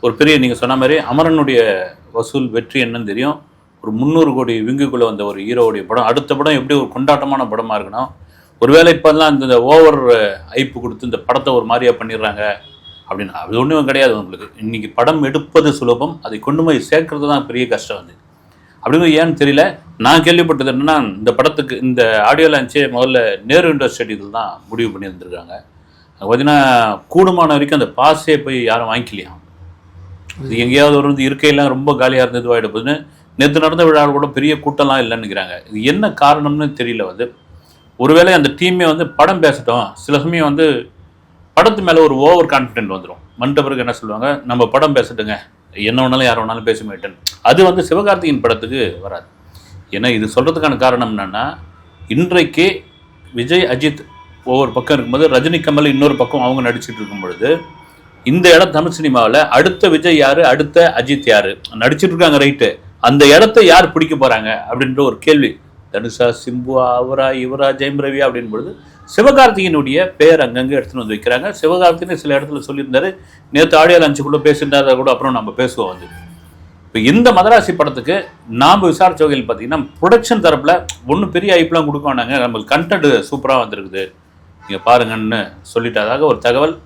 ஒரு பெரிய நீங்கள் சொன்ன மாதிரி அமரனுடைய வசூல் வெற்றி என்னன்னு தெரியும். ஒரு 300 கோடி விங்குக்குள்ளே வந்த ஒரு ஹீரோவுடைய படம் அடுத்த படம் எப்படி ஒரு கொண்டாட்டமான படமாக இருக்கணும். ஒருவேளை இப்போல்லாம் இந்த ஓவர் ஐப்பு கொடுத்து இந்த படத்தை ஒரு மாதிரியா பண்ணிடுறாங்க அப்படின்னு அது ஒன்றும் கிடையாது. உங்களுக்கு இன்றைக்கி படம் எடுப்பது சுலபம், அதை கொண்டு போய் சேர்க்கறது தான் பெரிய கஷ்டம் வந்து அப்படின்னு ஏன்னு தெரியல. நான் கேள்விப்பட்டது என்னென்னா இந்த படத்துக்கு இந்த ஆடியோ லான்ச்சே முதல்ல நேரு இண்டோர் ஸ்டேடியத்தில் தான் முடிவு பண்ணி வந்திருக்காங்க. பார்த்தீங்கன்னா கூடுமான வரைக்கும் அந்த பாஸே போய் யாரும் வாங்கிக்கலையாம். இது எங்கேயாவது ஒரு இருக்கையெல்லாம் ரொம்ப காலியாக இருந்தது இதுவாகிடுப்புன்னு நேற்று நடந்த விழாவில் கூட பெரிய கூட்டம்லாம் இல்லைன்னுக்கிறாங்க. இது என்ன காரணம்னு தெரியல. ஒருவேளை அந்த டீமே படம் பேசட்டும், சில சமயம் படத்து மேலே ஒரு ஓவர் கான்ஃபிடென்ட் வந்துடும். மண்ட பிறகு என்ன சொல்லுவாங்க, நம்ம படம் பேசட்டுங்க, என்ன வேணாலும் யார் வேணாலும் பேச மாட்டேன். அது சிவகார்த்திகேயன் படத்துக்கு வராது. ஏன்னா இது சொல்கிறதுக்கான காரணம் என்னென்னா, இன்றைக்கு விஜய் அஜித் ஒவ்வொரு பக்கம் இருக்கும்போது ரஜினி கமல் இன்னொரு பக்கம் அவங்க நடிச்சுட்டு இருக்கும் பொழுது இந்த இடம் தமிழ் சினிமாவில் அடுத்த விஜய் யார், அடுத்த அஜித் யார் நடிச்சிட்டு இருக்காங்க, ரைட்டு, அந்த இடத்த யார் பிடிக்க போகிறாங்க அப்படின்ற ஒரு கேள்வி. தனுஷா, சிம்புவா, அவரா, இவரா, ஜெயம் ரவி அப்படின் பொழுது சிவகார்த்திகேயனுடைய பேர் அங்கங்கே எடுத்துன்னு வந்து வைக்கிறாங்க. சிவகார்த்திகேயன் சில இடத்துல சொல்லியிருந்தாரு, நேற்று ஆடியோ லான்ச்சுக்குள்ளே பேசியிருந்தாரு, கூட அப்புறம் நம்ம பேசுவோம். இப்போ இந்த மதராசி படத்துக்கு நாம் விசாரிச்ச வகையில் பார்த்தீங்கன்னா ப்ரொடக்ஷன் தரப்பில் ஒன்றும் பெரிய ஐப்பெலாம் கொடுக்க வேண்டாங்க, நம்மளுக்கு கண்டென்ட் சூப்பராக வந்திருக்குது, நீங்கள் பாருங்கன்னு சொல்லிட்டதாக ஒரு தகவல்